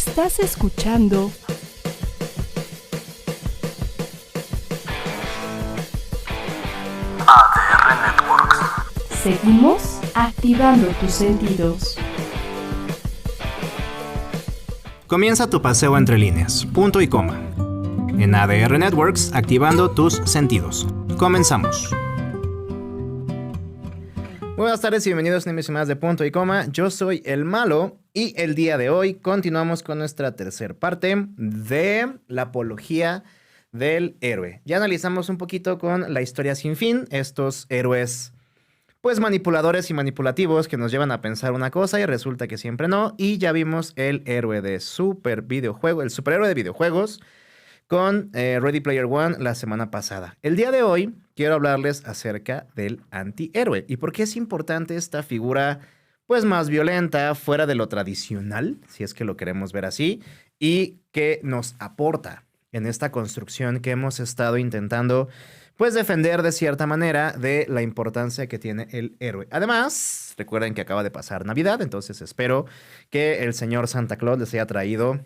Estás escuchando ADR Networks. Seguimos activando tus sentidos. Comienza tu paseo entre líneas, punto y coma. En ADR Networks, activando tus sentidos. Comenzamos. Buenas tardes y bienvenidos a una emisión más de Punto y Coma. Yo soy el Malo y el día de hoy continuamos con nuestra tercera parte de la apología del héroe. Ya analizamos un poquito con la historia sin fin, estos héroes pues manipuladores y manipulativos que nos llevan a pensar una cosa y resulta que siempre no. Y ya vimos el héroe de el superhéroe de videojuegos con Ready Player One la semana pasada. El día de hoy quiero hablarles acerca del antihéroe y por qué es importante esta figura pues más violenta, fuera de lo tradicional, si es que lo queremos ver así, y que nos aporta en esta construcción que hemos estado intentando pues defender de cierta manera de la importancia que tiene el héroe. Además, recuerden que acaba de pasar Navidad, entonces espero que el señor Santa Claus les haya traído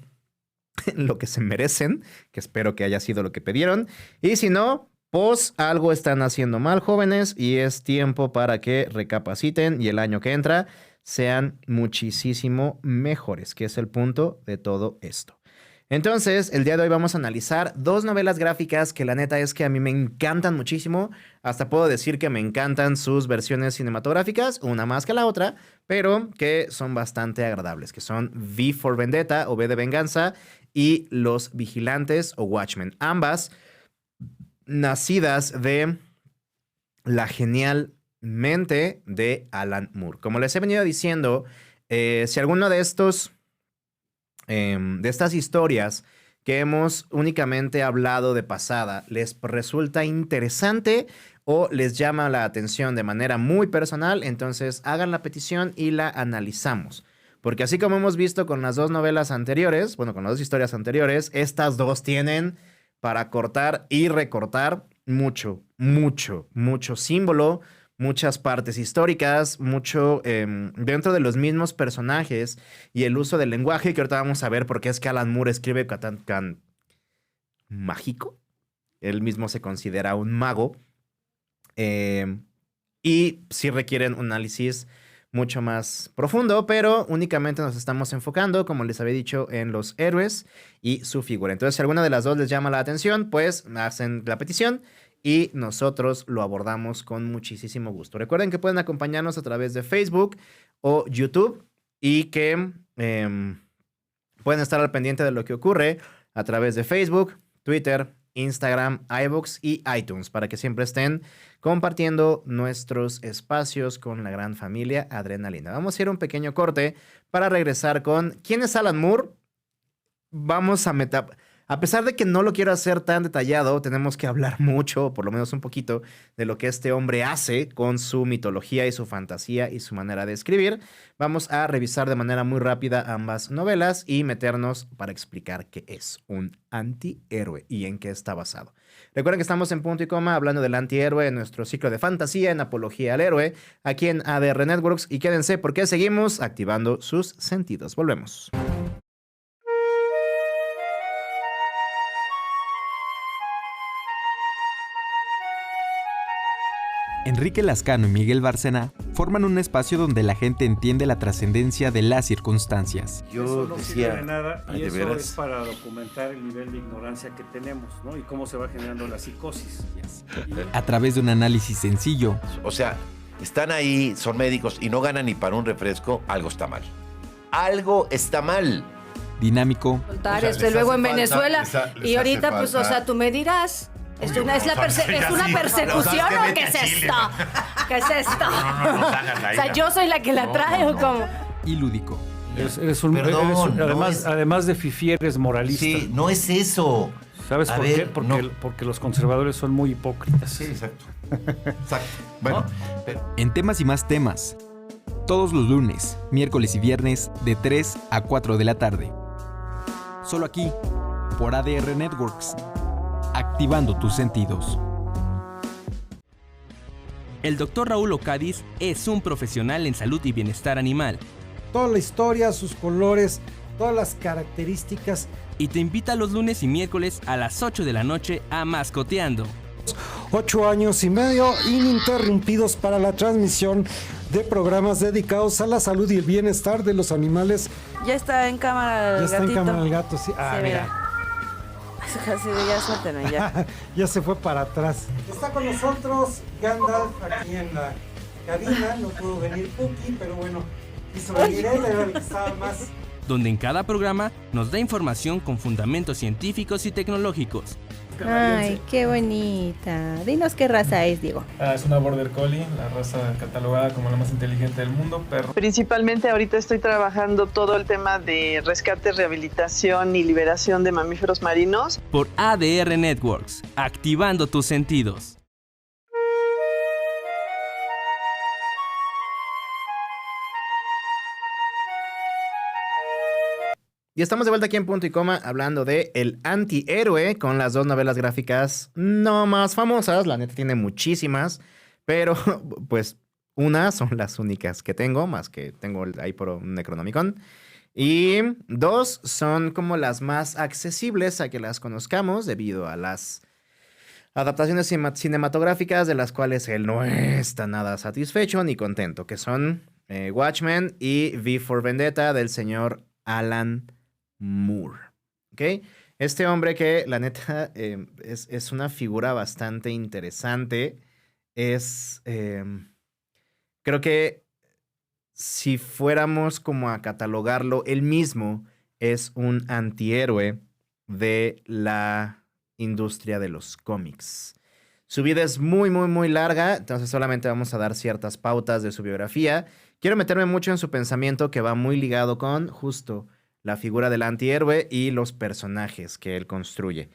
lo que se merecen, que espero que haya sido lo que pidieron. Y si no, pues algo están haciendo mal, jóvenes, y es tiempo para que recapaciten y el año que entra sean muchísimo mejores, que es el punto de todo esto. Entonces, el día de hoy vamos a analizar dos novelas gráficas que la neta es que a mí me encantan muchísimo. Hasta puedo decir que me encantan sus versiones cinematográficas, una más que la otra, pero que son bastante agradables, que son V for Vendetta o V de Venganza y Los Vigilantes o Watchmen. Ambas nacidas de la genial mente de Alan Moore. Como les he venido diciendo, si alguno de estas historias que hemos únicamente hablado de pasada les resulta interesante o les llama la atención de manera muy personal, entonces hagan la petición y la analizamos. Porque así como hemos visto con las dos novelas anteriores, con las dos historias anteriores, estas dos tienen para cortar y recortar mucho símbolo, muchas partes históricas, mucho dentro de los mismos personajes y el uso del lenguaje, que ahorita vamos a ver por qué es que Alan Moore escribe tan mágico. Él mismo se considera un mago. Y sí requieren un análisis mucho más profundo, pero únicamente nos estamos enfocando, como les había dicho, en los héroes y su figura. Entonces, si alguna de las dos les llama la atención, pues hacen la petición y nosotros lo abordamos con muchísimo gusto. Recuerden que pueden acompañarnos a través de Facebook o YouTube y que pueden estar al pendiente de lo que ocurre a través de Facebook, Twitter, Instagram, iVoox y iTunes para que siempre estén compartiendo nuestros espacios con la gran familia Adrenalina. Vamos a ir a un pequeño corte para regresar con ¿quién es Alan Moore? Vamos a pesar de que no lo quiero hacer tan detallado, tenemos que hablar mucho, o por lo menos un poquito, de lo que este hombre hace con su mitología y su fantasía y su manera de escribir. Vamos a revisar de manera muy rápida ambas novelas y meternos para explicar qué es un antihéroe y en qué está basado. Recuerden que estamos en Punto y Coma hablando del antihéroe en nuestro ciclo de fantasía en apología al héroe, aquí en ADR Networks, y quédense porque seguimos activando sus sentidos. Volvemos. Enrique Lascano y Miguel Bárcena forman un espacio donde la gente entiende la trascendencia de las circunstancias. Yo no sirve de nada y ¿de eso veras? es para documentar el nivel de ignorancia que tenemos, ¿no? Y cómo se va generando la psicosis. A través de un análisis sencillo, O sea, están ahí, son médicos y no ganan ni para un refresco, algo está mal. Algo está mal. dinámico, Luego en Venezuela y ahorita pues, o sea, tú me dirás. ¿Es una persecución o qué es esto? ¿Qué es esto? O sea, yo soy la que la trae o cómo. y lúdico. Además de fifí, eres moralista. Sí, no es eso. ¿Sabes por qué? Porque los conservadores son muy hipócritas. Sí, exacto. Bueno, En Temas y Más Temas, todos los lunes, miércoles y viernes de 3 a 4 de la tarde. Solo aquí, por ADR Networks, activando tus sentidos. El Dr. Raúl Ocadiz es un profesional en salud y bienestar animal. Toda la historia, sus colores, todas las características. Y te invita los lunes y miércoles a las 8 de la noche a Mascoteando. 8 años y medio ininterrumpidos para la transmisión de programas dedicados a la salud y el bienestar de los animales. Ya está en cámara el Ya está gatito. en cámara el gato, sí. Ah, mira. Casi ya suéltenme ya. Ya se fue para atrás. Está con nosotros Gandalf aquí en la cabina. No pudo venir Puki, pero bueno, quiso venir él, era el que estaba más. Donde en cada programa nos da información con fundamentos científicos y tecnológicos. Ay, qué bonita. Dinos qué raza es, Diego. Es una Border Collie, la raza catalogada como la más inteligente del mundo, perro. Principalmente ahorita estoy trabajando todo el tema de rescate, rehabilitación y liberación de mamíferos marinos. Por ADR Networks, activando tus sentidos. Y estamos de vuelta aquí en Punto y Coma hablando de El Antihéroe con las dos novelas gráficas no más famosas. La neta tiene muchísimas, pero pues unas son las únicas que tengo, más que tengo ahí por un Necronomicon. Y dos son como las más accesibles a que las conozcamos debido a las adaptaciones cinematográficas de las cuales él no está nada satisfecho ni contento, que son Watchmen y V for Vendetta del señor Alan Moore. ¿Ok? Este hombre que, la neta, es una figura bastante interesante. Creo que si fuéramos como a catalogarlo, él mismo es un antihéroe de la industria de los cómics. Su vida es muy, muy, muy larga, entonces solamente vamos a dar ciertas pautas de su biografía. Quiero meterme mucho en su pensamiento que va muy ligado con justo la figura del antihéroe y los personajes que él construye.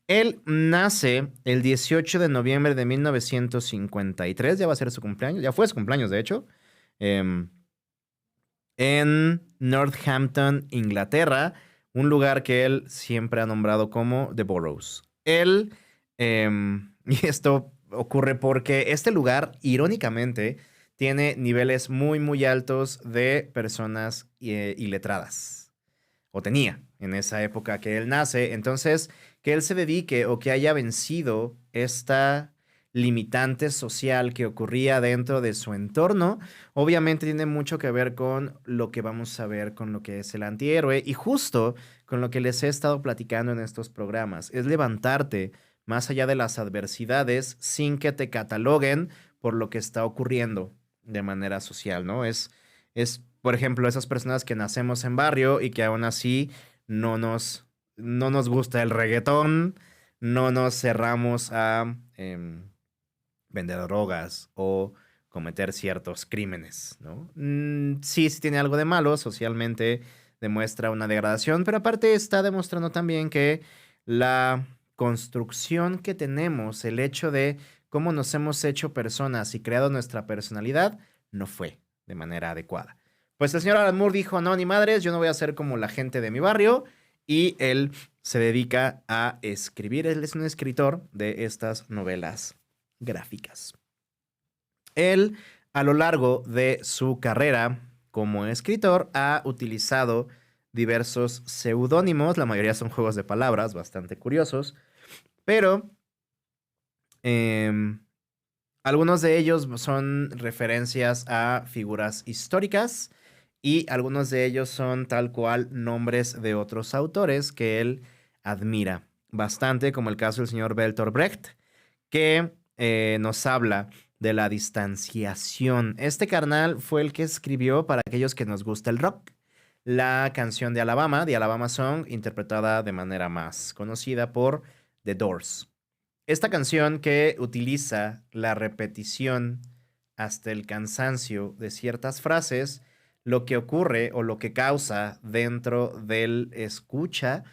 Él nace el 18 de noviembre de 1953, ya va a ser su cumpleaños, ya fue su cumpleaños de hecho, en Northampton, Inglaterra, un lugar que él siempre ha nombrado como The Boroughs. Y esto ocurre porque este lugar, irónicamente, tiene niveles muy, muy altos de personas iletradas. O tenía en esa época que él nace. Entonces, que él se dedique o que haya vencido esta limitante social que ocurría dentro de su entorno, obviamente tiene mucho que ver con lo que vamos a ver con lo que es el antihéroe y justo con lo que les he estado platicando en estos programas. Es levantarte más allá de las adversidades sin que te cataloguen por lo que está ocurriendo de manera social, ¿no? Es por ejemplo, esas personas que nacemos en barrio y que aún así no nos gusta el reggaetón, no nos cerramos a vender drogas o cometer ciertos crímenes, ¿no? Sí tiene algo de malo, socialmente demuestra una degradación, pero aparte está demostrando también que la construcción que tenemos, el hecho de cómo nos hemos hecho personas y creado nuestra personalidad, no fue de manera adecuada. Pues el señor Alan Moore dijo, no, ni madres, yo no voy a ser como la gente de mi barrio. Y él se dedica a escribir. Él es un escritor de estas novelas gráficas. Él, a lo largo de su carrera como escritor, ha utilizado diversos seudónimos. La mayoría son juegos de palabras, bastante curiosos. Pero algunos de ellos son referencias a figuras históricas. Y algunos de ellos son tal cual nombres de otros autores que él admira bastante, como el caso del señor Bertolt Brecht, que nos habla de la distanciación. Este carnal fue el que escribió, para aquellos que nos gusta el rock, la canción de Alabama Song, interpretada de manera más conocida por The Doors. Esta canción que utiliza la repetición hasta el cansancio de ciertas frases, lo que ocurre o lo que causa dentro del escucha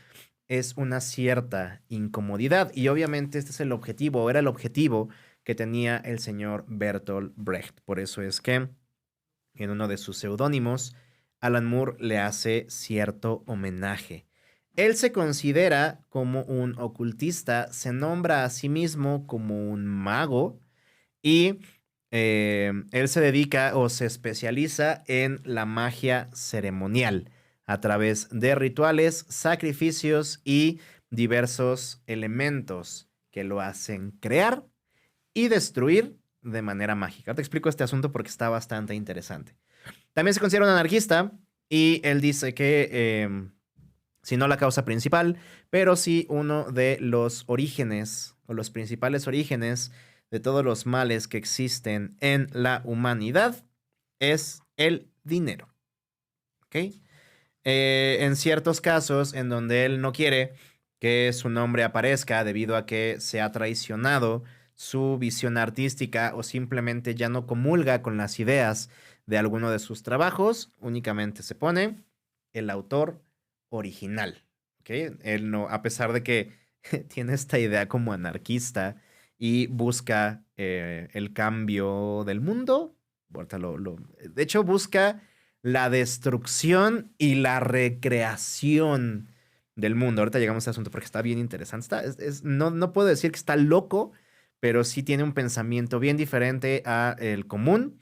es una cierta incomodidad. Y obviamente este es el objetivo, era el objetivo que tenía el señor Bertolt Brecht. Por eso es que en uno de sus seudónimos, Alan Moore le hace cierto homenaje. Él se considera como un ocultista, se nombra a sí mismo como un mago y él se dedica o se especializa en la magia ceremonial. a través de rituales, sacrificios y diversos elementos que lo hacen crear y destruir de manera mágica. Te explico este asunto porque está bastante interesante. También se considera un anarquista y él dice que, si no la causa principal, pero sí uno de los orígenes o los principales orígenes de todos los males que existen en la humanidad es el dinero. ¿Ok? En ciertos casos en donde él no quiere que su nombre aparezca debido a que se ha traicionado su visión artística o simplemente ya no comulga con las ideas de alguno de sus trabajos, únicamente se pone el autor original. ¿Okay? Él no, a pesar de que tiene esta idea como anarquista y busca el cambio del mundo, de hecho busca la destrucción y la recreación del mundo. Ahorita llegamos a este asunto porque está bien interesante. No puedo decir que está loco, pero sí tiene un pensamiento bien diferente al común,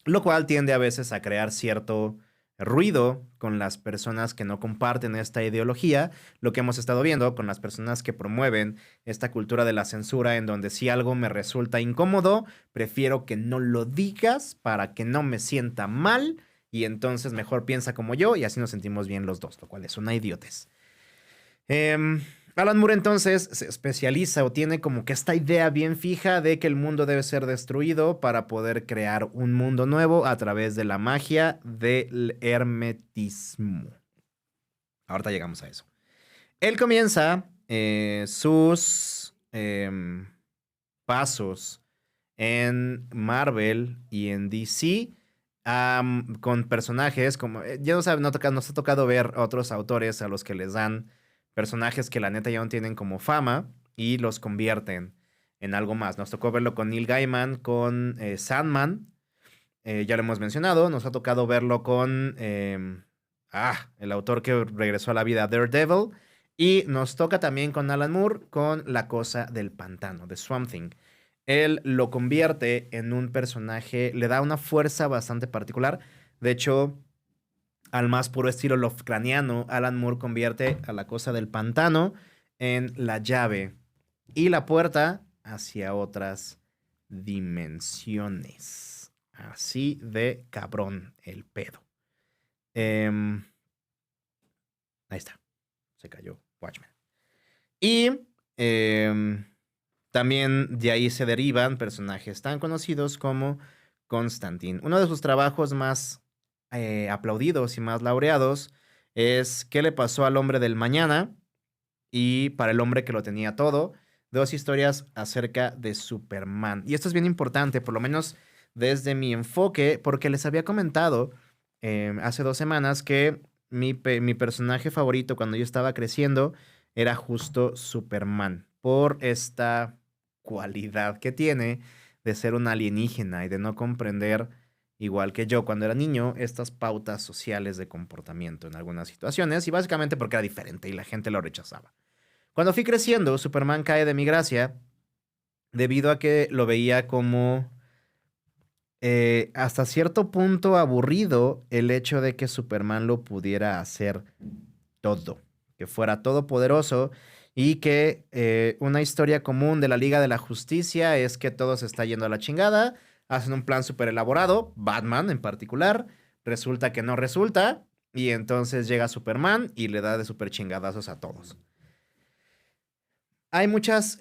lo cual tiende a veces a crear cierto ruido con las personas que no comparten esta ideología, lo que hemos estado viendo con las personas que promueven esta cultura de la censura, en donde si algo me resulta incómodo, prefiero que no lo digas para que no me sienta mal, y entonces mejor piensa como yo y así nos sentimos bien los dos, lo cual es una idiotez. Alan Moore entonces se especializa o tiene como que esta idea bien fija de que el mundo debe ser destruido para poder crear un mundo nuevo a través de la magia del hermetismo. Ahorita llegamos a eso. Él comienza sus pasos en Marvel y en DC con personajes como... ya nos ha tocado ver otros autores a los que les dan personajes que la neta ya no tienen como fama y los convierten en algo más. Nos tocó verlo con Neil Gaiman, con Sandman, ya lo hemos mencionado. Nos ha tocado verlo con el autor que regresó a la vida, Daredevil. Y nos toca también con Alan Moore, con La Cosa del Pantano, de Swamp Thing. Él lo convierte en un personaje, le da una fuerza bastante particular. De hecho, al más puro estilo Lovecraftiano, Alan Moore convierte a La Cosa del Pantano en la llave y la puerta hacia otras dimensiones. Así de cabrón el pedo. Ahí está. Se cayó Watchmen. Y también de ahí se derivan personajes tan conocidos como Constantine. Uno de sus trabajos más aplaudidos y más laureados es ¿Qué le pasó al hombre del mañana? Y Para el hombre que lo tenía todo, dos historias acerca de Superman. Y esto es bien importante, por lo menos desde mi enfoque, porque les había comentado hace 2 semanas que mi personaje favorito cuando yo estaba creciendo era justo Superman, por esta cualidad que tiene de ser un alienígena y de no comprender, igual que yo cuando era niño, estas pautas sociales de comportamiento en algunas situaciones, y básicamente porque era diferente y la gente lo rechazaba. Cuando fui creciendo, Superman cae de mi gracia debido a que lo veía como hasta cierto punto aburrido el hecho de que Superman lo pudiera hacer todo, que fuera todopoderoso y que una historia común de la Liga de la Justicia es que todo se está yendo a la chingada. Hacen un plan súper elaborado, Batman en particular, resulta que no resulta, y entonces llega Superman y le da de súper chingadazos a todos. Hay muchas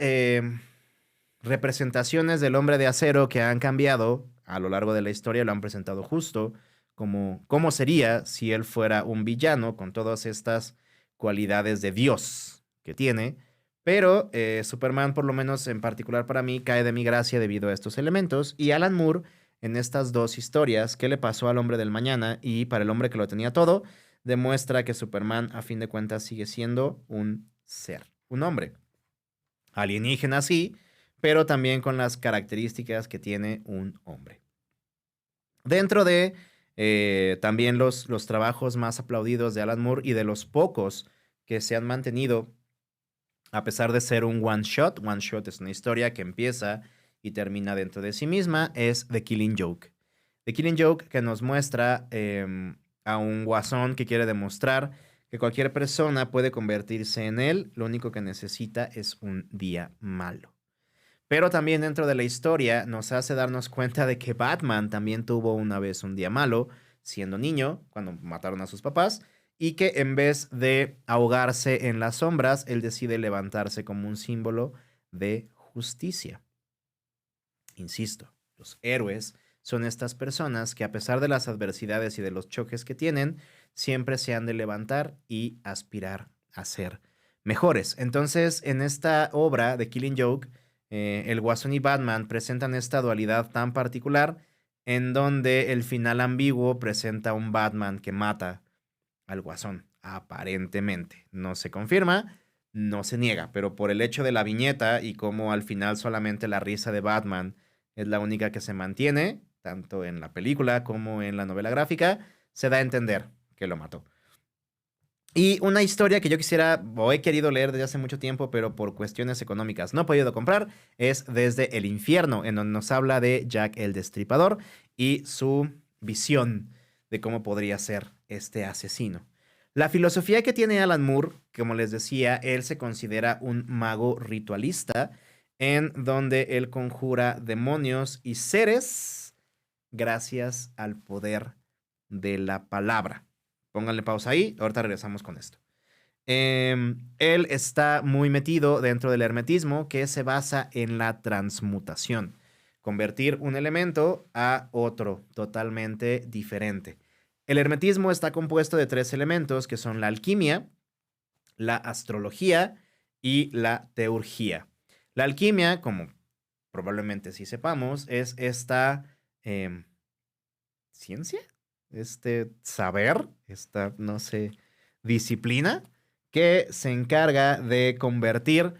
representaciones del Hombre de Acero que han cambiado a lo largo de la historia, lo han presentado justo como cómo sería si él fuera un villano con todas estas cualidades de Dios que tiene. Pero Superman, por lo menos en particular para mí, cae de mi gracia debido a estos elementos. Y Alan Moore, en estas 2 historias, ¿Qué le pasó al hombre del mañana? Y Para el hombre que lo tenía todo, demuestra que Superman, a fin de cuentas, sigue siendo un ser, un hombre. Alienígena, sí, pero también con las características que tiene un hombre. Dentro de también los trabajos más aplaudidos de Alan Moore y de los pocos que se han mantenido, a pesar de ser un one shot es una historia que empieza y termina dentro de sí misma, es The Killing Joke. The Killing Joke, que nos muestra a un guasón que quiere demostrar que cualquier persona puede convertirse en él, lo único que necesita es un día malo. Pero también dentro de la historia nos hace darnos cuenta de que Batman también tuvo una vez un día malo, siendo niño, cuando mataron a sus papás, y que en vez de ahogarse en las sombras, él decide levantarse como un símbolo de justicia. Insisto, los héroes son estas personas que a pesar de las adversidades y de los choques que tienen, siempre se han de levantar y aspirar a ser mejores. Entonces, en esta obra de Killing Joke, el Guasón y Batman presentan esta dualidad tan particular en donde el final ambiguo presenta un Batman que mata al Guasón, aparentemente. No se confirma, no se niega, pero por el hecho de la viñeta y cómo al final solamente la risa de Batman es la única que se mantiene, tanto en la película como en la novela gráfica, se da a entender que lo mató. Y una historia que yo quisiera o he querido leer desde hace mucho tiempo, pero por cuestiones económicas no he podido comprar, es Desde el Infierno, en donde nos habla de Jack el Destripador y su visión de cómo podría ser este asesino. La filosofía que tiene Alan Moore, como les decía, él se considera un mago ritualista, en donde él conjura demonios y seres gracias al poder de la palabra. Pónganle pausa ahí, ahorita regresamos con esto. Él está muy metido dentro del hermetismo, que se basa en la transmutación. Convertir un elemento a otro totalmente diferente. El hermetismo está compuesto de 3 elementos, que son la alquimia, la astrología y la teurgia. La alquimia, como probablemente sí sepamos, es esta ciencia, este saber, esta, no sé, disciplina que se encarga de convertir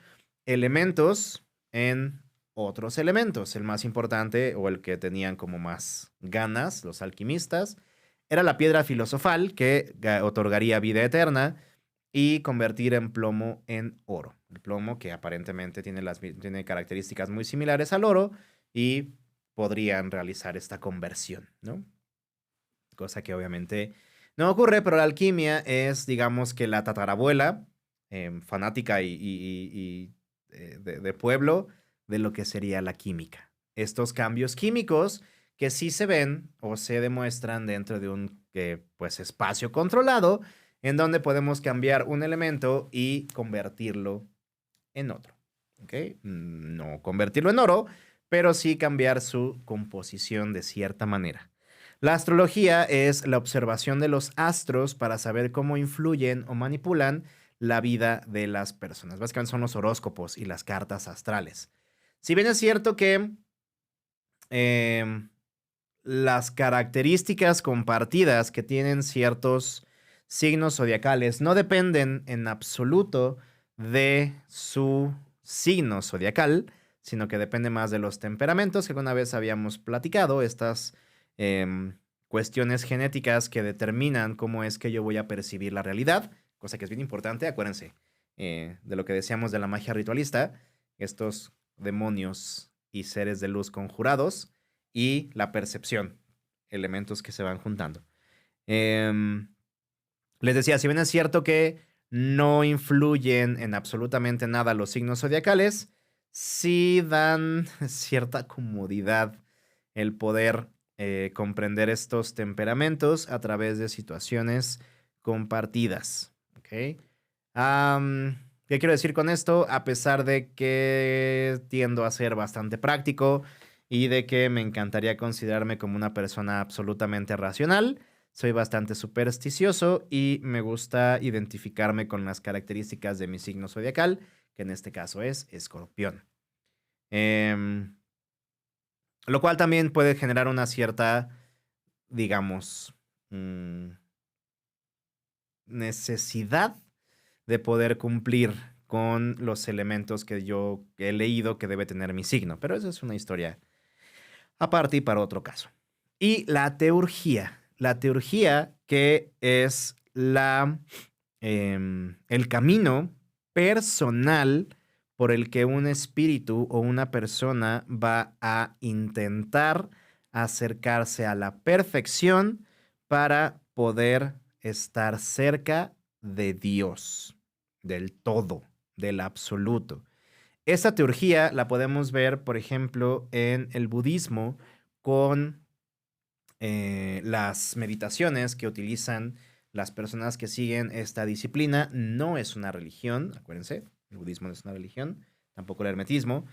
elementos en otros elementos. El más importante, o el que tenían como más ganas los alquimistas, era la piedra filosofal, que otorgaría vida eterna, y convertir en plomo en oro. El plomo, que aparentemente tiene características muy similares al oro, y podrían realizar esta conversión, ¿no? Cosa que obviamente no ocurre, pero la alquimia es, digamos, que la tatarabuela fanática de pueblo de lo que sería la química. Estos cambios químicos que sí se ven o se demuestran dentro de un pues, espacio controlado, en donde podemos cambiar un elemento y convertirlo en otro. ¿Okay? No convertirlo en oro, pero sí cambiar su composición de cierta manera. La astrología es la observación de los astros para saber cómo influyen o manipulan la vida de las personas. Básicamente son los horóscopos y las cartas astrales. Si bien es cierto que las características compartidas que tienen ciertos signos zodiacales no dependen en absoluto de su signo zodiacal, sino que depende más de los temperamentos que alguna vez habíamos platicado, estas cuestiones genéticas que determinan cómo es que yo voy a percibir la realidad, cosa que es bien importante. Acuérdense de lo que decíamos de la magia ritualista, estos demonios y seres de luz conjurados y la percepción, elementos que se van juntando. Les decía, si bien es cierto que no influyen en absolutamente nada los signos zodiacales, sí dan cierta comodidad el poder comprender estos temperamentos a través de situaciones compartidas. ¿Okay? ¿Qué quiero decir con esto? A pesar de que tiendo a ser bastante práctico y de que me encantaría considerarme como una persona absolutamente racional, soy bastante supersticioso y me gusta identificarme con las características de mi signo zodiacal, que en este caso es Escorpión. Lo cual también puede generar una cierta, digamos, necesidad de poder cumplir con los elementos que yo he leído que debe tener mi signo. Pero eso es una historia aparte y para otro caso. Y la teurgia. La teurgia, que es el camino personal por el que un espíritu o una persona va a intentar acercarse a la perfección para poder estar cerca de Dios, del todo, del absoluto. Esta teurgía la podemos ver, por ejemplo, en el budismo con las meditaciones que utilizan las personas que siguen esta disciplina. No es una religión, acuérdense, el budismo no es una religión, tampoco el hermetismo,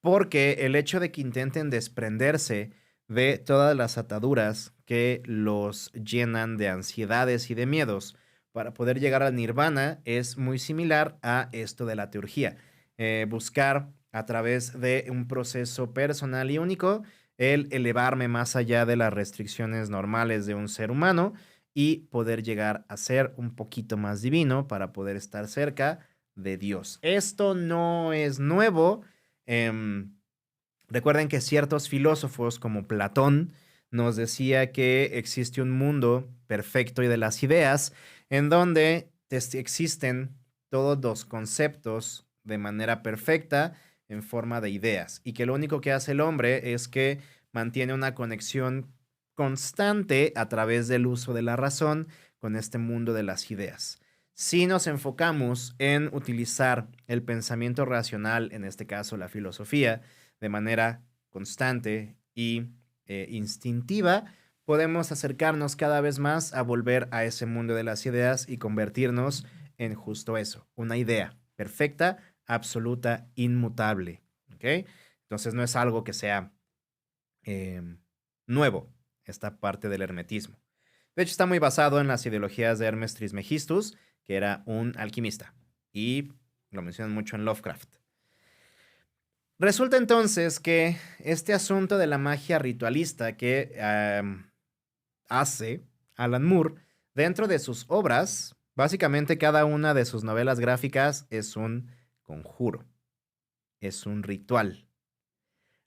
porque el hecho de que intenten desprenderse de todas las ataduras que los llenan de ansiedades y de miedos para poder llegar al nirvana es muy similar a esto de la teurgía. Buscar a través de un proceso personal y único el elevarme más allá de las restricciones normales de un ser humano y poder llegar a ser un poquito más divino para poder estar cerca de Dios. Esto no es nuevo. Recuerden que ciertos filósofos como Platón nos decía que existe un mundo perfecto y de las ideas en donde existen todos los conceptos de manera perfecta en forma de ideas y que lo único que hace el hombre es que mantiene una conexión constante a través del uso de la razón con este mundo de las ideas. Si nos enfocamos en utilizar el pensamiento racional, en este caso la filosofía, de manera constante y instintiva, podemos acercarnos cada vez más a volver a ese mundo de las ideas y convertirnos en justo eso, una idea perfecta, absoluta, inmutable. ¿Okay? Entonces no es algo que sea nuevo, esta parte del hermetismo. De hecho, está muy basado en las ideologías de Hermes Trismegistus, que era un alquimista, y lo mencionan mucho en Lovecraft. Resulta entonces que este asunto de la magia ritualista que hace Alan Moore dentro de sus obras, básicamente cada una de sus novelas gráficas es un conjuro, es un ritual.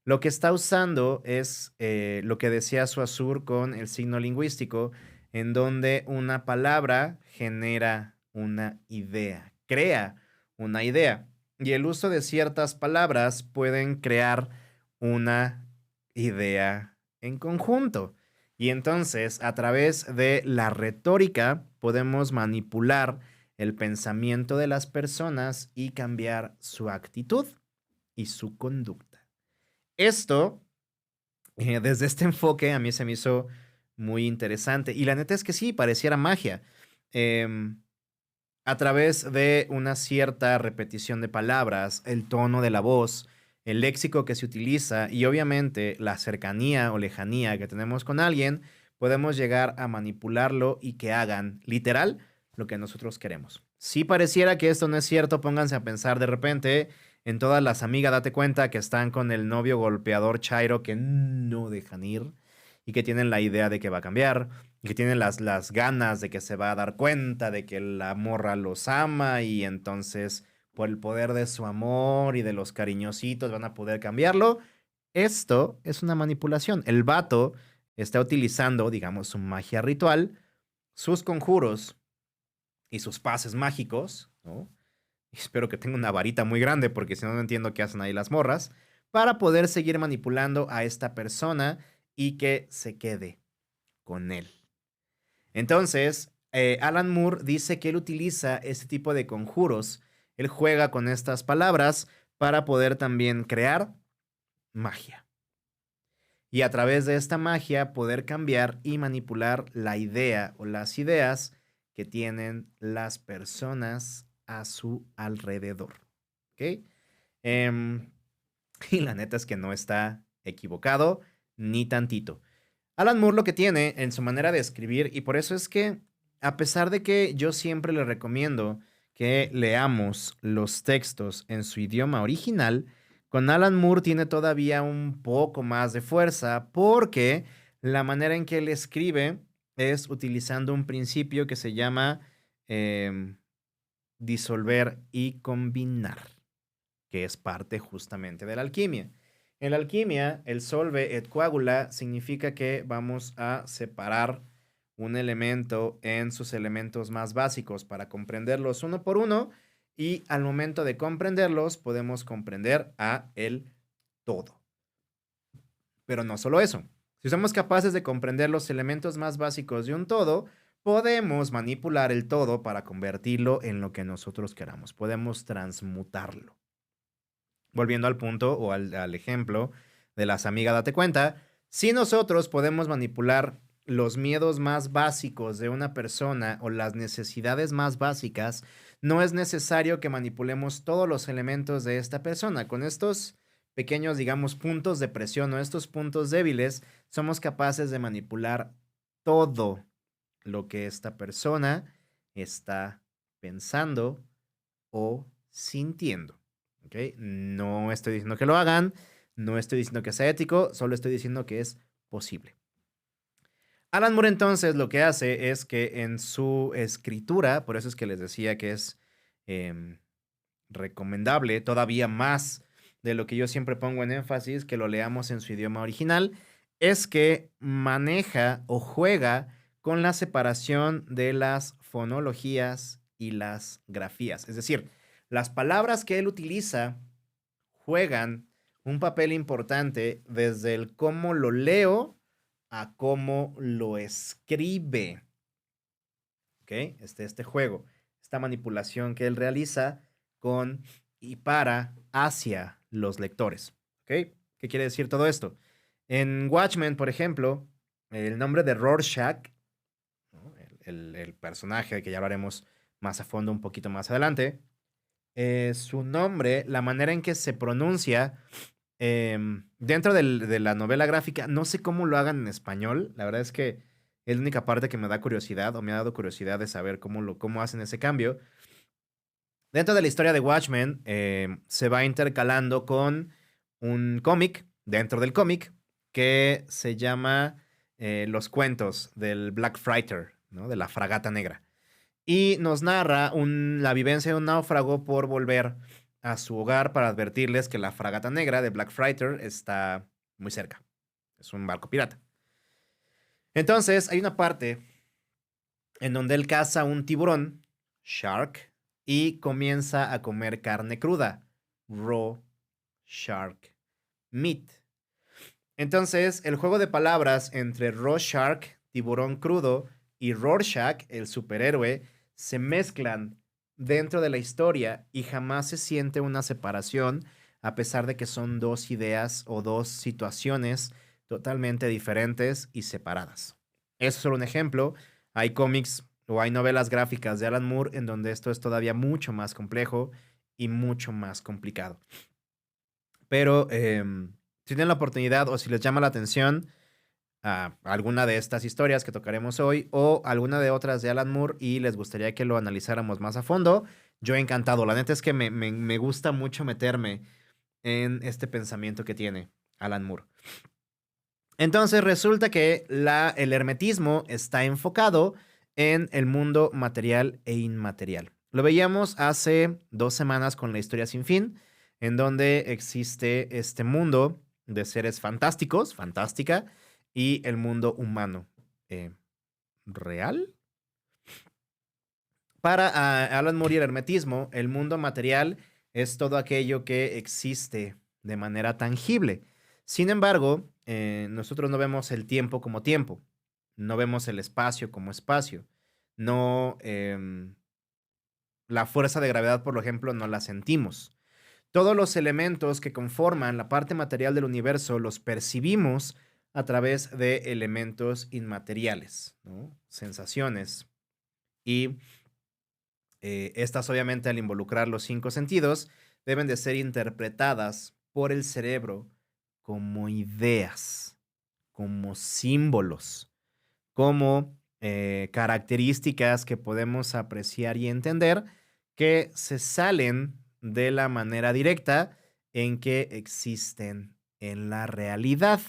Lo que está usando es lo que decía Saussure con el signo lingüístico, en donde una palabra genera una idea, crea una idea. Y el uso de ciertas palabras pueden crear una idea en conjunto. Y entonces, a través de la retórica, podemos manipular el pensamiento de las personas y cambiar su actitud y su conducta. Esto, desde este enfoque, a mí se me hizo muy interesante. Y la neta es que sí, pareciera magia. A través de una cierta repetición de palabras, el tono de la voz, el léxico que se utiliza y obviamente la cercanía o lejanía que tenemos con alguien, podemos llegar a manipularlo y que hagan literal lo que nosotros queremos. Si pareciera que esto no es cierto, pónganse a pensar de repente en todas las amigas, date cuenta que están con el novio golpeador chairo que no dejan ir y que tienen la idea de que va a cambiar y que tienen las ganas de que se va a dar cuenta de que la morra los ama y entonces por el poder de su amor y de los cariñositos van a poder cambiarlo. Esto es una manipulación. El vato está utilizando, digamos, su magia ritual, sus conjuros y sus pases mágicos, ¿no? Y espero que tenga una varita muy grande porque si no, no entiendo qué hacen ahí las morras, para poder seguir manipulando a esta persona y que se quede con él. Entonces, Alan Moore dice que él utiliza este tipo de conjuros. Él juega con estas palabras para poder también crear magia. Y a través de esta magia poder cambiar y manipular la idea o las ideas que tienen las personas a su alrededor. ¿Ok? Y la neta es que no está equivocado ni tantito. Alan Moore lo que tiene en su manera de escribir, y por eso es que, a pesar de que yo siempre le recomiendo que leamos los textos en su idioma original, con Alan Moore tiene todavía un poco más de fuerza porque la manera en que él escribe es utilizando un principio que se llama disolver y combinar, que es parte justamente de la alquimia. En la alquimia, el solve et coagula significa que vamos a separar un elemento en sus elementos más básicos para comprenderlos uno por uno y al momento de comprenderlos podemos comprender a el todo. Pero no solo eso, Si somos capaces de comprender los elementos más básicos de un todo, podemos manipular el todo para convertirlo en lo que nosotros queramos. Podemos transmutarlo. Volviendo al punto o al ejemplo de las amigas, date cuenta, si nosotros podemos manipular los miedos más básicos de una persona o las necesidades más básicas, no es necesario que manipulemos todos los elementos de esta persona. Con estos pequeños, digamos, puntos de presión o estos puntos débiles, somos capaces de manipular todo lo que esta persona está pensando o sintiendo. ¿Okay? No estoy diciendo que lo hagan, no estoy diciendo que sea ético, solo estoy diciendo que es posible. Alan Moore entonces lo que hace es que en su escritura, por eso es que les decía que es recomendable todavía más de lo que yo siempre pongo en énfasis, que lo leamos en su idioma original, es que maneja o juega con la separación de las fonologías y las grafías. Es decir, las palabras que él utiliza juegan un papel importante desde el cómo lo leo a cómo lo escribe. ¿Ok? Este juego, esta manipulación que él realiza con y para hacia los lectores. ¿Ok? ¿Qué quiere decir todo esto? En Watchmen, por ejemplo, el nombre de Rorschach, ¿no? el personaje que ya hablaremos más a fondo un poquito más adelante, su nombre, la manera en que se pronuncia dentro de la novela gráfica, no sé cómo lo hagan en español. La verdad es que es la única parte que me da curiosidad o me ha dado curiosidad de saber cómo hacen ese cambio. Dentro de la historia de Watchmen se va intercalando con un cómic, dentro del cómic, que se llama Los cuentos del Black Freighter, ¿no? De la fragata negra. Y nos narra la vivencia de un náufrago por volver a su hogar para advertirles que la fragata negra de Black Freighter está muy cerca. Es un barco pirata. Entonces, hay una parte en donde él caza un tiburón, shark, y comienza a comer carne cruda, raw shark meat. Entonces, el juego de palabras entre raw shark, tiburón crudo, y Rorschach, el superhéroe, se mezclan dentro de la historia y jamás se siente una separación, a pesar de que son dos ideas o dos situaciones totalmente diferentes y separadas. Eso es solo un ejemplo. Hay cómics o hay novelas gráficas de Alan Moore en donde esto es todavía mucho más complejo y mucho más complicado. Pero si tienen la oportunidad o si les llama la atención a alguna de estas historias que tocaremos hoy o alguna de otras de Alan Moore y les gustaría que lo analizáramos más a fondo, yo encantado. La neta es que me gusta mucho meterme en este pensamiento que tiene Alan Moore. Entonces resulta que el hermetismo está enfocado en el mundo material e inmaterial. Lo veíamos hace 2 semanas con La historia sin fin, en donde existe este mundo de seres fantásticos, fantástica, y el mundo humano real. Para Alan Moore y el hermetismo, el mundo material es todo aquello que existe de manera tangible. Sin embargo, nosotros no vemos el tiempo como tiempo, no vemos el espacio como espacio, no, la fuerza de gravedad, por ejemplo, no la sentimos. Todos los elementos que conforman la parte material del universo los percibimos a través de elementos inmateriales, ¿no? Sensaciones. Y estas, obviamente, al involucrar los 5 sentidos, deben de ser interpretadas por el cerebro como ideas, como símbolos, como características que podemos apreciar y entender que se salen de la manera directa en que existen en la realidad.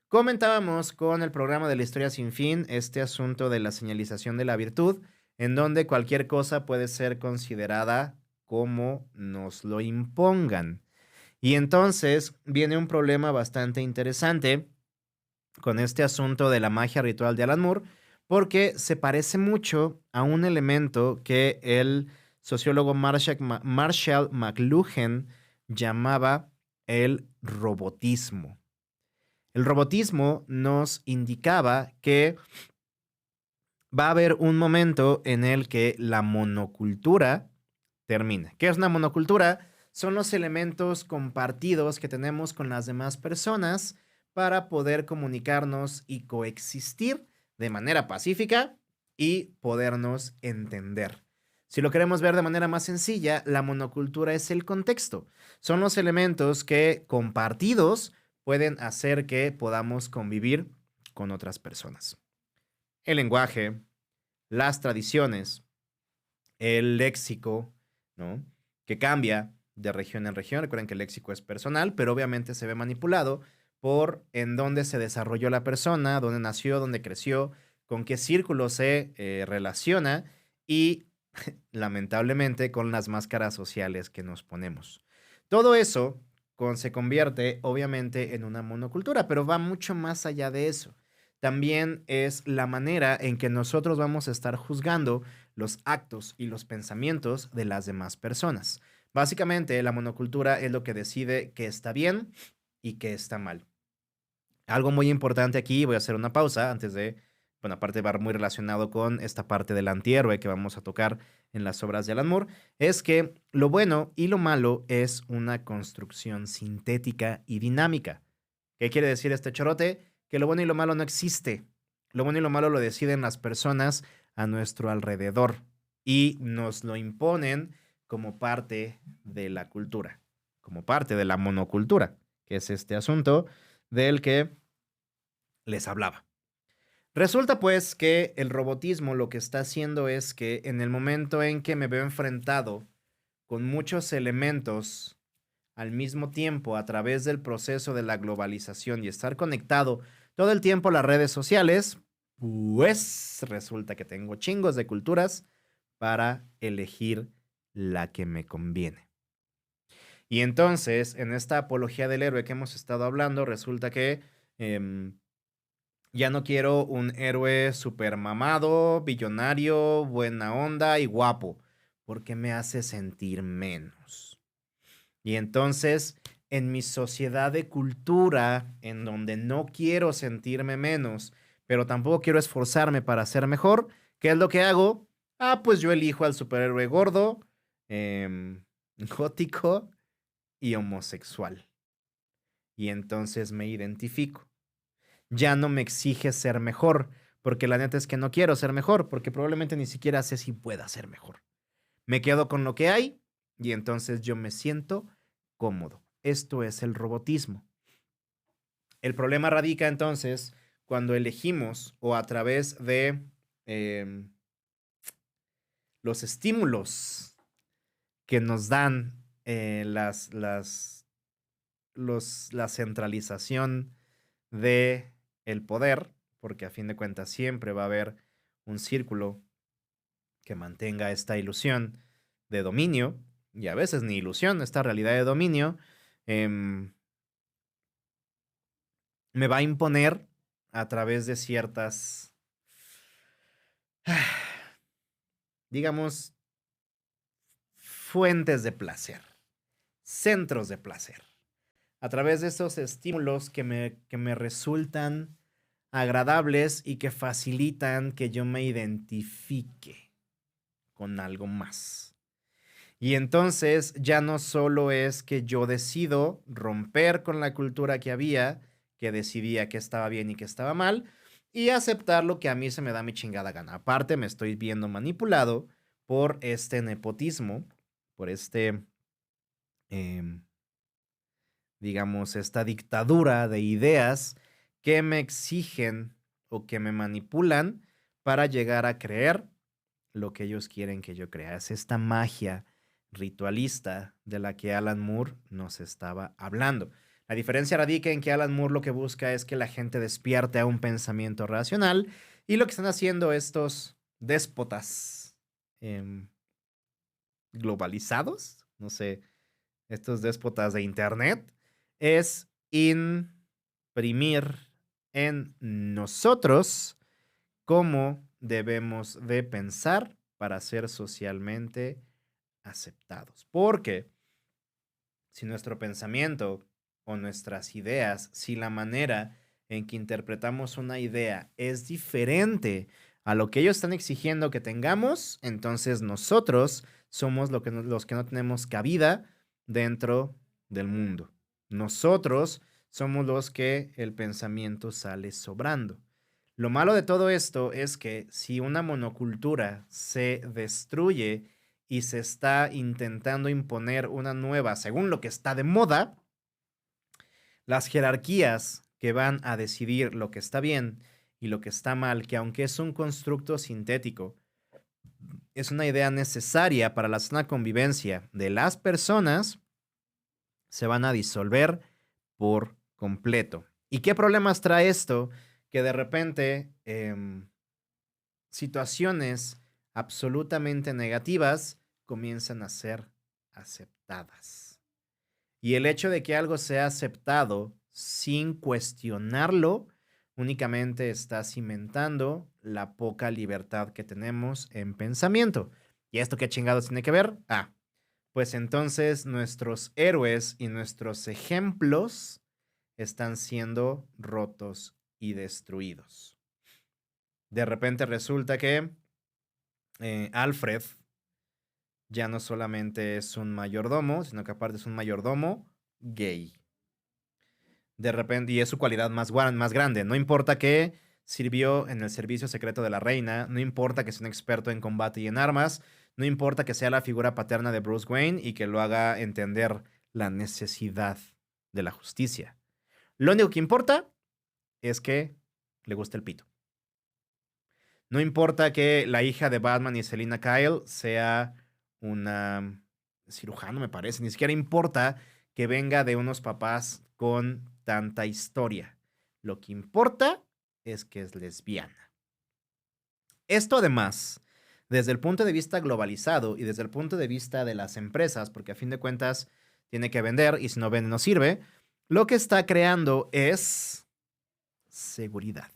Comentábamos con el programa de La historia sin fin este asunto de la señalización de la virtud, en donde cualquier cosa puede ser considerada como nos lo impongan. Y entonces viene un problema bastante interesante con este asunto de la magia ritual de Alan Moore, porque se parece mucho a un elemento que el sociólogo Marshall McLuhan llamaba el robotismo. El robotismo nos indicaba que va a haber un momento en el que la monocultura termina. ¿Qué es una monocultura? Son los elementos compartidos que tenemos con las demás personas para poder comunicarnos y coexistir de manera pacífica y podernos entender. Si lo queremos ver de manera más sencilla, la monocultura es el contexto. Son los elementos que compartidos pueden hacer que podamos convivir con otras personas. El lenguaje, las tradiciones, el léxico, ¿no? Que cambia de región en región. Recuerden que el léxico es personal, pero obviamente se ve manipulado por en dónde se desarrolló la persona, dónde nació, dónde creció, con qué círculo se relaciona y, lamentablemente, con las máscaras sociales que nos ponemos. Todo eso se convierte, obviamente, en una monocultura, pero va mucho más allá de eso. También es la manera en que nosotros vamos a estar juzgando los actos y los pensamientos de las demás personas. Básicamente, la monocultura es lo que decide qué está bien y qué está mal. Algo muy importante aquí, voy a hacer una pausa antes de, bueno, aparte va muy relacionado con esta parte del antihéroe que vamos a tocar en las obras de Alan Moore, es que lo bueno y lo malo es una construcción sintética y dinámica. ¿Qué quiere decir este chorote? Que lo bueno y lo malo no existe. Lo bueno y lo malo lo deciden las personas a nuestro alrededor y nos lo imponen como parte de la cultura, como parte de la monocultura, que es este asunto del que les hablaba. Resulta pues que el robotismo lo que está haciendo es que en el momento en que me veo enfrentado con muchos elementos al mismo tiempo a través del proceso de la globalización y estar conectado todo el tiempo a las redes sociales, pues resulta que tengo chingos de culturas para elegir la que me conviene. Y entonces, en esta apología del héroe que hemos estado hablando, resulta que ya no quiero un héroe super mamado, billonario, buena onda y guapo, porque me hace sentir menos. Y entonces, en mi sociedad de cultura, en donde no quiero sentirme menos, pero tampoco quiero esforzarme para ser mejor, ¿qué es lo que hago? Pues yo elijo al superhéroe gordo, gótico y homosexual. Y entonces me identifico. Ya no me exige ser mejor, porque la neta es que no quiero ser mejor, porque probablemente ni siquiera sé si pueda ser mejor. Me quedo con lo que hay y entonces yo me siento cómodo. Esto es el robotismo. El problema radica entonces cuando elegimos o a través de los estímulos que nos dan la centralización de el poder, porque a fin de cuentas siempre va a haber un círculo que mantenga esta ilusión de dominio, y a veces ni ilusión, esta realidad de dominio, me va a imponer a través de ciertas, digamos, fuentes de placer, centros de placer, a través de esos estímulos que me resultan agradables y que facilitan que yo me identifique con algo más. Y entonces ya no solo es que yo decido romper con la cultura que había, que decidía que estaba bien y que estaba mal, y aceptar lo que a mí se me da mi chingada gana. Aparte, me estoy viendo manipulado por este nepotismo, por digamos, esta dictadura de ideas que me exigen o que me manipulan para llegar a creer lo que ellos quieren que yo crea. Es esta magia ritualista de la que Alan Moore nos estaba hablando. La diferencia radica en que Alan Moore lo que busca es que la gente despierte a un pensamiento racional, y lo que están haciendo estos déspotas globalizados, no sé, estos déspotas de internet, es imprimir en nosotros cómo debemos de pensar para ser socialmente aceptados. Porque si nuestro pensamiento o nuestras ideas, si la manera en que interpretamos una idea es diferente a lo que ellos están exigiendo que tengamos, entonces nosotros somos los que no tenemos cabida dentro del mundo. Nosotros somos los que el pensamiento sale sobrando. Lo malo de todo esto es que si una monocultura se destruye y se está intentando imponer una nueva según lo que está de moda, las jerarquías que van a decidir lo que está bien y lo que está mal, que aunque es un constructo sintético, es una idea necesaria para la sana convivencia de las personas, se van a disolver por completo. ¿Y qué problemas trae esto? Que de repente situaciones absolutamente negativas comienzan a ser aceptadas. Y el hecho de que algo sea aceptado sin cuestionarlo, únicamente está cimentando la poca libertad que tenemos en pensamiento. ¿Y esto qué chingados tiene que ver? Pues entonces nuestros héroes y nuestros ejemplos están siendo rotos y destruidos. De repente resulta que Alfred ya no solamente es un mayordomo, sino que aparte es un mayordomo gay. De repente, y es su cualidad más grande. No importa que sirvió en el servicio secreto de la reina, no importa que sea un experto en combate y en armas, no importa que sea la figura paterna de Bruce Wayne y que lo haga entender la necesidad de la justicia. Lo único que importa es que le guste el pito. No importa que la hija de Batman y Selina Kyle sea una cirujano, me parece. Ni siquiera importa que venga de unos papás con tanta historia. Lo que importa es que es lesbiana. Esto además, desde el punto de vista globalizado y desde el punto de vista de las empresas, porque a fin de cuentas tiene que vender y si no vende no sirve, lo que está creando es seguridad.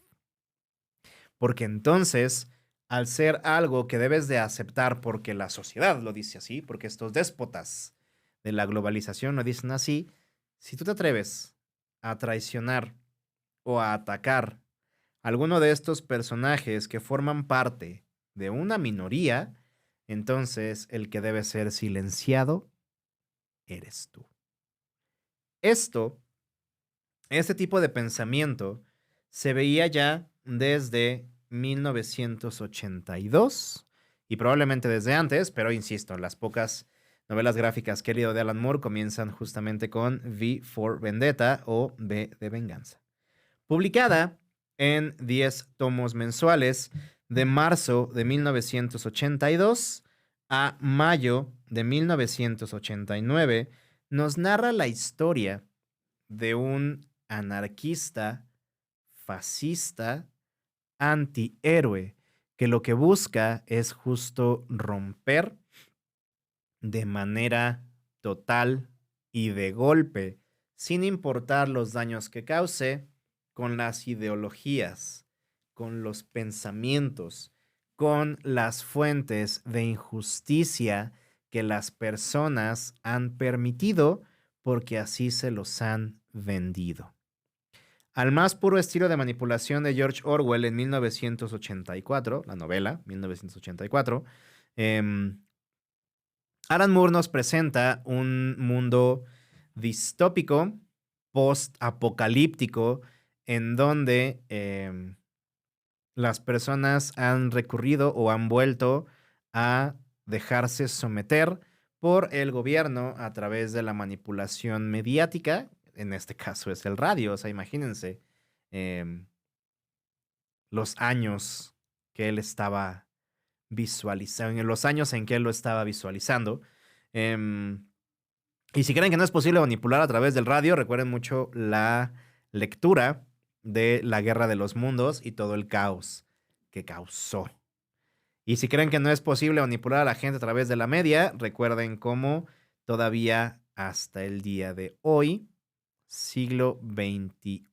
Porque entonces, al ser algo que debes de aceptar porque la sociedad lo dice así, porque estos déspotas de la globalización lo dicen así, si tú te atreves a traicionar o a atacar a alguno de estos personajes que forman parte de una minoría, entonces el que debe ser silenciado eres tú. Este tipo de pensamiento se veía ya desde 1982 y probablemente desde antes, pero insisto, las pocas novelas gráficas que he leído de Alan Moore comienzan justamente con V for Vendetta o V de Venganza. Publicada en 10 tomos mensuales de marzo de 1982 a mayo de 1989, nos narra la historia de un anarquista, fascista, antihéroe, que lo que busca es justo romper de manera total y de golpe, sin importar los daños que cause, con las ideologías, con los pensamientos, con las fuentes de injusticia que las personas han permitido porque así se los han vendido. Al más puro estilo de manipulación de George Orwell en 1984, la novela 1984, Alan Moore nos presenta un mundo distópico, post-apocalíptico, en donde las personas han recurrido o han vuelto a dejarse someter por el gobierno a través de la manipulación mediática. En este caso es el radio. O sea, imagínense los años que él estaba visualizando, en los años en que él lo estaba visualizando. Y si creen que no es posible manipular a través del radio, recuerden mucho la lectura de La Guerra de los Mundos y todo el caos que causó. Y si creen que no es posible manipular a la gente a través de la media, recuerden cómo todavía hasta el día de hoy, siglo XXI,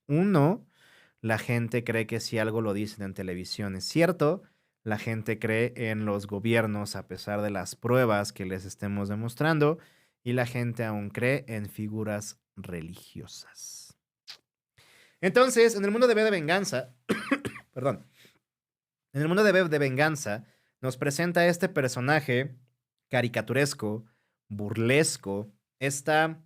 la gente cree que si algo lo dicen en televisión es cierto. La gente cree en los gobiernos a pesar de las pruebas que les estemos demostrando. Y la gente aún cree en figuras religiosas. Entonces, en el mundo de V de Venganza, perdón, en el mundo de V de Venganza nos presenta este personaje caricaturesco, burlesco, esta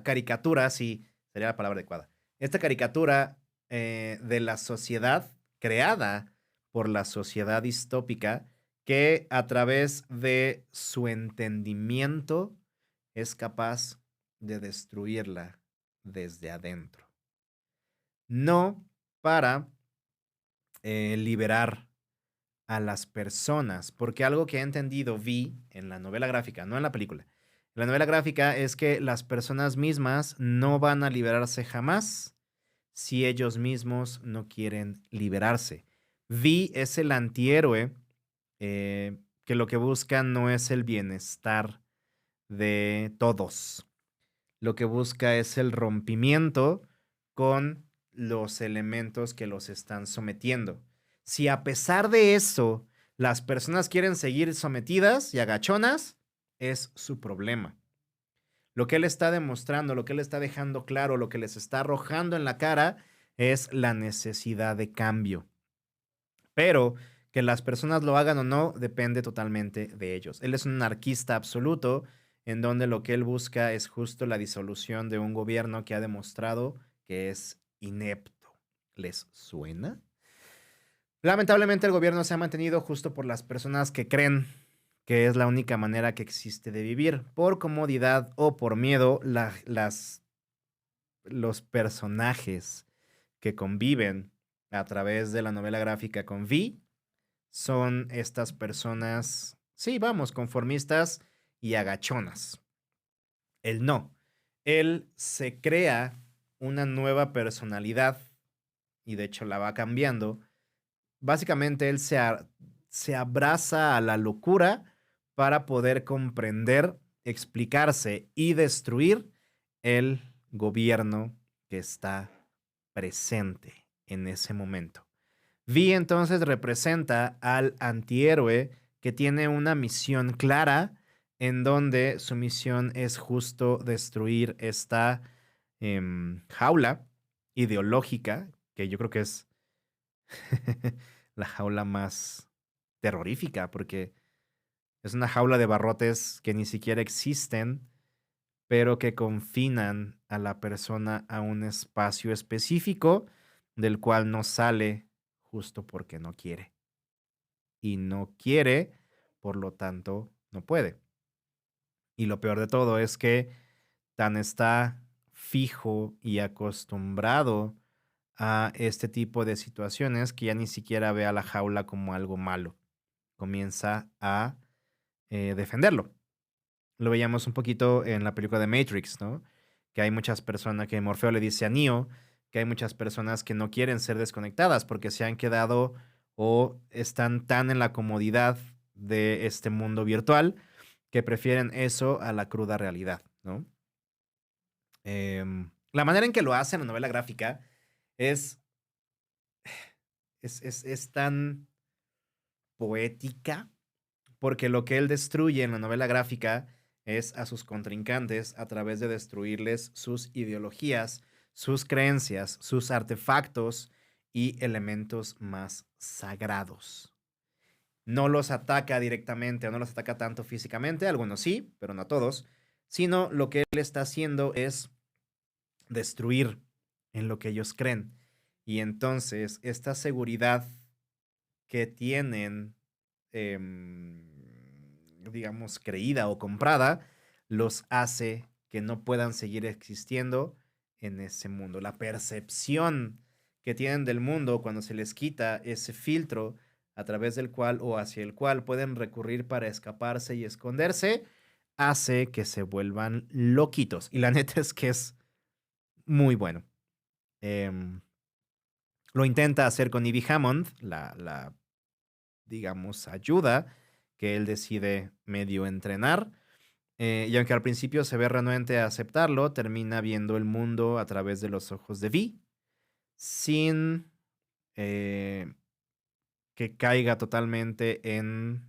caricatura, sí, sería la palabra adecuada, esta caricatura de la sociedad creada por la sociedad distópica que a través de su entendimiento es capaz de destruirla desde adentro. No para liberar a las personas, porque algo que he entendido vi en la novela gráfica, no en la película. En la novela gráfica es que las personas mismas no van a liberarse jamás si ellos mismos no quieren liberarse. Vi es el antihéroe que lo que busca no es el bienestar de todos. Lo que busca es el rompimiento con los elementos que los están sometiendo. Si a pesar de eso las personas quieren seguir sometidas y agachonas, es su problema. Lo que él está demostrando, lo que él está dejando claro, lo que les está arrojando en la cara es la necesidad de cambio. Pero que las personas lo hagan o no depende totalmente de ellos. Él es un anarquista absoluto en donde lo que él busca es justo la disolución de un gobierno que ha demostrado que es inepto. ¿Les suena? Lamentablemente el gobierno se ha mantenido justo por las personas que creen que es la única manera que existe de vivir. Por comodidad o por miedo, los personajes que conviven a través de la novela gráfica con Vi son estas personas, sí, vamos, conformistas y agachonas. Él no. Él se crea una nueva personalidad y de hecho la va cambiando. Básicamente él se abraza a la locura para poder comprender, explicarse y destruir el gobierno que está presente en ese momento. Vi entonces representa al antihéroe que tiene una misión clara en donde su misión es justo destruir esta jaula ideológica, que yo creo que es la jaula más terrorífica, porque es una jaula de barrotes que ni siquiera existen, pero que confinan a la persona a un espacio específico del cual no sale justo porque no quiere. Y no quiere, por lo tanto, no puede. Y lo peor de todo es que tan está fijo y acostumbrado a este tipo de situaciones que ya ni siquiera ve a la jaula como algo malo. Comienza a defenderlo. Lo veíamos un poquito en la película de Matrix, ¿no? Que hay muchas personas, que Morfeo le dice a Neo, que hay muchas personas que no quieren ser desconectadas porque se han quedado o están tan en la comodidad de este mundo virtual que prefieren eso a la cruda realidad, ¿no? La manera en que lo hace en la novela gráfica es tan poética, porque lo que él destruye en la novela gráfica es a sus contrincantes a través de destruirles sus ideologías, sus creencias, sus artefactos y elementos más sagrados. No los ataca directamente o no los ataca tanto físicamente, algunos sí, pero no todos, sino lo que él está haciendo es destruir en lo que ellos creen. Y entonces esta seguridad que tienen, digamos, creída o comprada, los hace que no puedan seguir existiendo en ese mundo. La percepción que tienen del mundo cuando se les quita ese filtro a través del cual o hacia el cual pueden recurrir para escaparse y esconderse, hace que se vuelvan loquitos. Y la neta es que es muy bueno. Lo intenta hacer con Ivy Hammond, la digamos, ayuda que él decide medio entrenar. Y aunque al principio se ve renuente a aceptarlo, termina viendo el mundo a través de los ojos de Vi, sin que caiga totalmente en,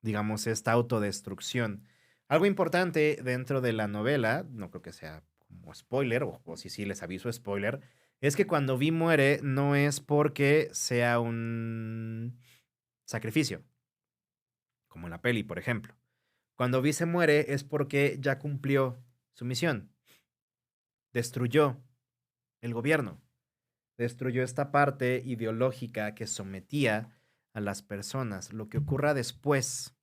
digamos, esta autodestrucción. Algo importante dentro de la novela, no creo que sea como spoiler, o si sí les aviso spoiler, es que cuando Vi muere no es porque sea un sacrificio, como en la peli, por ejemplo. Cuando Vi se muere es porque ya cumplió su misión. Destruyó el gobierno. Destruyó esta parte ideológica que sometía a las personas. Lo que ocurra después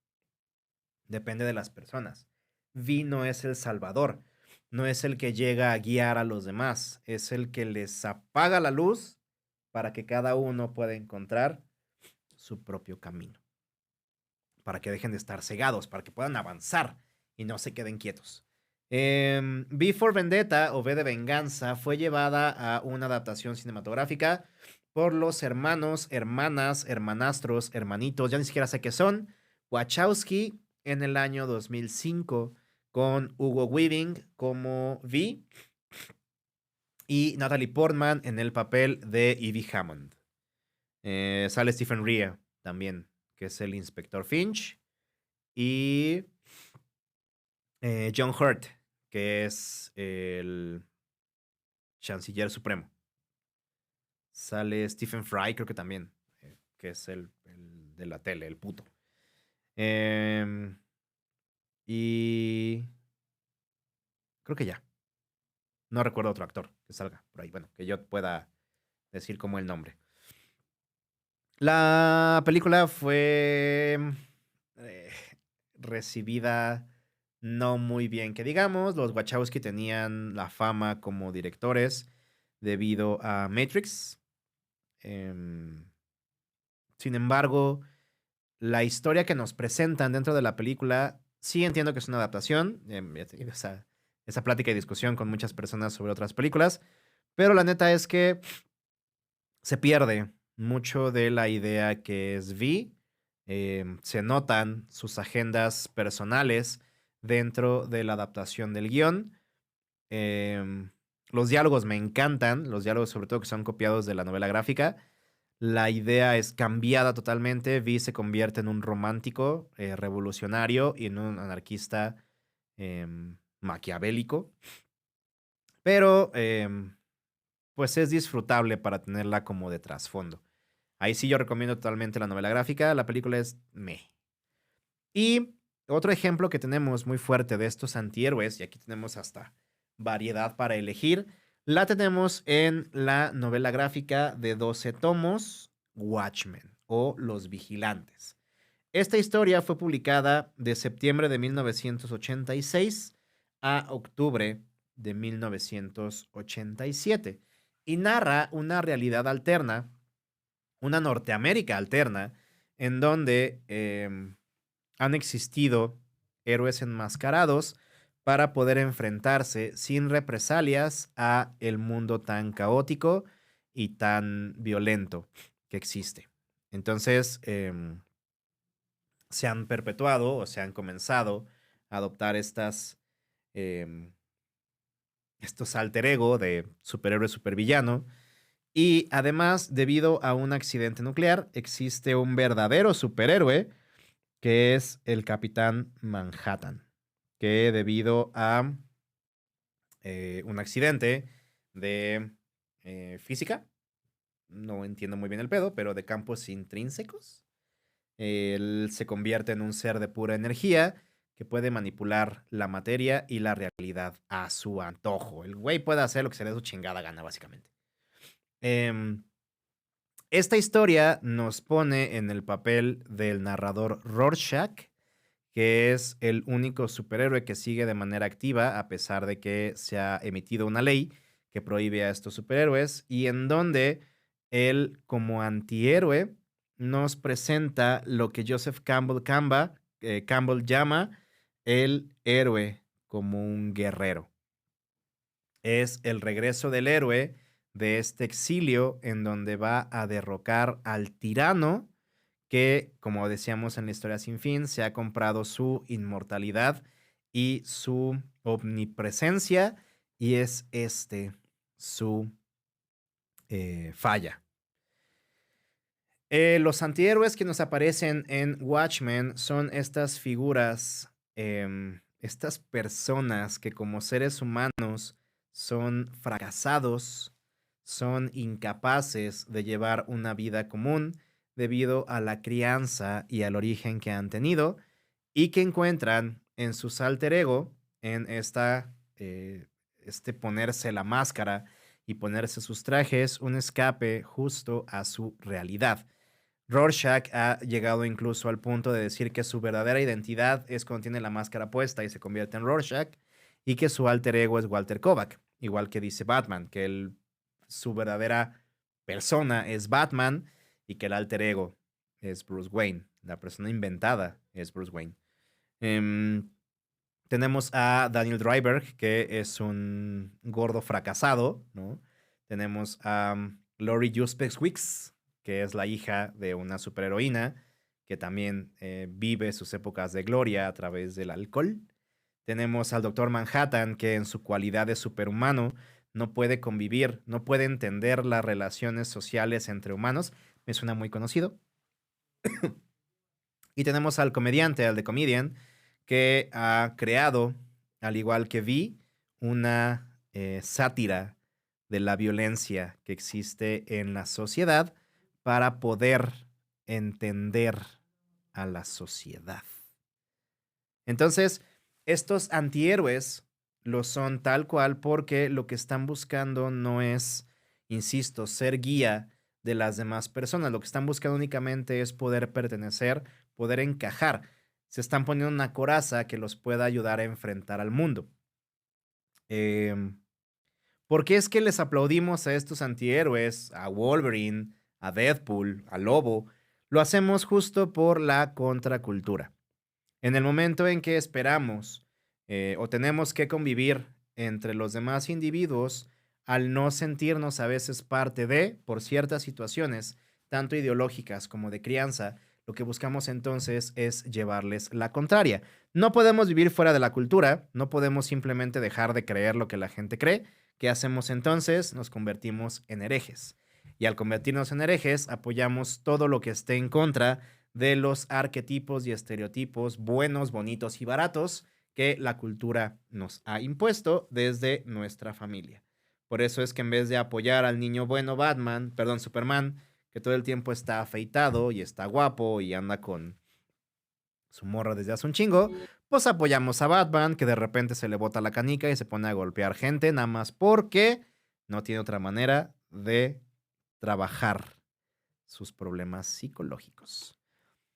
depende de las personas. Vi no es el salvador, no es el que llega a guiar a los demás, es el que les apaga la luz para que cada uno pueda encontrar su propio camino, para que dejen de estar cegados, para que puedan avanzar y no se queden quietos. V for Vendetta o V de Venganza fue llevada a una adaptación cinematográfica por los hermanos, hermanas, hermanastros, hermanitos, ya ni siquiera sé qué son, Wachowski en el año 2005 con Hugo Weaving como V y Natalie Portman en el papel de Evie Hammond. Sale Stephen Rea también, que es el inspector Finch, y John Hurt, que es el Chanciller Supremo. Sale Stephen Fry, creo que también, que es el de la tele, el puto. Y creo que ya. No recuerdo otro actor que salga por ahí. Bueno, que yo pueda decir como el nombre. La película fue recibida no muy bien, que digamos. Los Wachowski tenían la fama como directores debido a Matrix. Sin embargo, la historia que nos presentan dentro de la película, sí entiendo que es una adaptación. Ya he tenido esa plática y discusión con muchas personas sobre otras películas, pero la neta es que se pierde mucho de la idea que es Vi. Se notan sus agendas personales dentro de la adaptación del guión. Los diálogos me encantan, los diálogos sobre todo que son copiados de la novela gráfica. La idea es cambiada totalmente. Vi se convierte en un romántico revolucionario y en un anarquista maquiavélico. Pero pues es disfrutable para tenerla como de trasfondo. Ahí sí yo recomiendo totalmente la novela gráfica. La película es meh. Y otro ejemplo que tenemos muy fuerte de estos antihéroes, y aquí tenemos hasta variedad para elegir, la tenemos en la novela gráfica de 12 tomos, Watchmen o Los Vigilantes. Esta historia fue publicada de septiembre de 1986 a octubre de 1987 y narra una realidad alterna, una Norteamérica alterna, en donde han existido héroes enmascarados para poder enfrentarse sin represalias a el mundo tan caótico y tan violento que existe. Entonces, se han perpetuado o se han comenzado a adoptar estos alter ego de superhéroe supervillano. Y además, debido a un accidente nuclear, existe un verdadero superhéroe que es el Capitán Manhattan, que debido a un accidente de física, no entiendo muy bien el pedo, pero de campos intrínsecos, él se convierte en un ser de pura energía que puede manipular la materia y la realidad a su antojo. El güey puede hacer lo que se le dé su chingada gana, básicamente. Esta historia nos pone en el papel del narrador Rorschach, que es el único superhéroe que sigue de manera activa a pesar de que se ha emitido una ley que prohíbe a estos superhéroes, y en donde él, como antihéroe, nos presenta lo que Joseph Campbell llama el héroe como un guerrero. Es el regreso del héroe de este exilio en donde va a derrocar al tirano que, como decíamos en la historia sin fin, se ha comprado su inmortalidad y su omnipresencia, y es su falla. Los antihéroes que nos aparecen en Watchmen son estas figuras estas personas que como seres humanos son fracasados, son incapaces de llevar una vida común debido a la crianza y al origen que han tenido y que encuentran en su alter ego, en ponerse la máscara y ponerse sus trajes, un escape justo a su realidad. Rorschach ha llegado incluso al punto de decir que su verdadera identidad es cuando tiene la máscara puesta y se convierte en Rorschach, y que su alter ego es Walter Kovac, igual que dice Batman, que su verdadera persona es Batman y que el alter ego es Bruce Wayne. La persona inventada es Bruce Wayne. Tenemos a Daniel Dreiberg, que es un gordo fracasado, ¿no? Tenemos a Laurie Juspexwix, que es la hija de una superheroína que también vive sus épocas de gloria a través del alcohol. Tenemos al Dr. Manhattan, que en su cualidad de superhumano no puede convivir, no puede entender las relaciones sociales entre humanos. Me suena muy conocido. Y tenemos al comediante, al The Comedian, que ha creado, al igual que Vi, una sátira de la violencia que existe en la sociedad para poder entender a la sociedad. Entonces, estos antihéroes lo son tal cual porque lo que están buscando no es, insisto, ser guía de las demás personas. Lo que están buscando únicamente es poder pertenecer, poder encajar. Se están poniendo una coraza que los pueda ayudar a enfrentar al mundo. ¿Por qué es que les aplaudimos a estos antihéroes, a Wolverine, a Deadpool, a Lobo? Lo hacemos justo por la contracultura. En el momento en que esperamos o tenemos que convivir entre los demás individuos, al no sentirnos a veces parte de, por ciertas situaciones, tanto ideológicas como de crianza, lo que buscamos entonces es llevarles la contraria. No podemos vivir fuera de la cultura, no podemos simplemente dejar de creer lo que la gente cree. ¿Qué hacemos entonces? Nos convertimos en herejes. Y al convertirnos en herejes, apoyamos todo lo que esté en contra de los arquetipos y estereotipos buenos, bonitos y baratos que la cultura nos ha impuesto desde nuestra familia. Por eso es que en vez de apoyar al niño bueno Superman, que todo el tiempo está afeitado y está guapo y anda con su morra desde hace un chingo, pues apoyamos a Batman, que de repente se le bota la canica y se pone a golpear gente nada más porque no tiene otra manera de trabajar sus problemas psicológicos.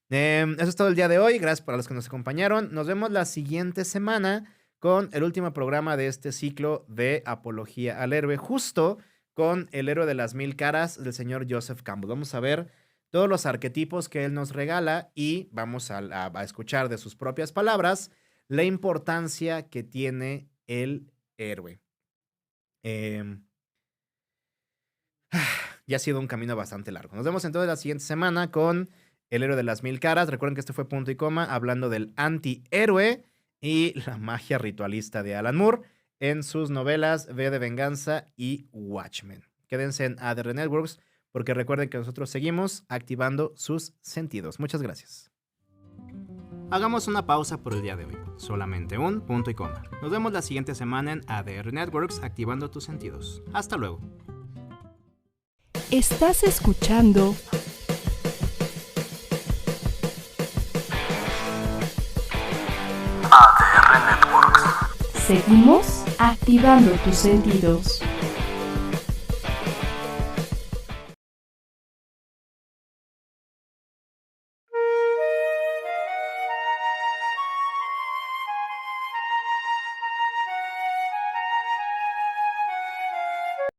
Eso es todo el día de hoy. Gracias para los que nos acompañaron. Nos vemos la siguiente semana con el último programa de este ciclo de Apología al Héroe, justo con el héroe de las 1000 caras del señor Joseph Campbell. Vamos a ver todos los arquetipos que él nos regala y vamos a escuchar de sus propias palabras la importancia que tiene el héroe. Ya ha sido un camino bastante largo. Nos vemos entonces la siguiente semana con el héroe de las 1000 caras. Recuerden que este fue Punto y Coma, hablando del antihéroe y la magia ritualista de Alan Moore en sus novelas V de Venganza y Watchmen. Quédense en ADR Networks porque recuerden que nosotros seguimos activando sus sentidos. Muchas gracias. Hagamos una pausa por el día de hoy. Solamente un punto y coma. Nos vemos la siguiente semana en ADR Networks activando tus sentidos. Hasta luego. Estás escuchando ADR Networks. Seguimos activando tus sentidos.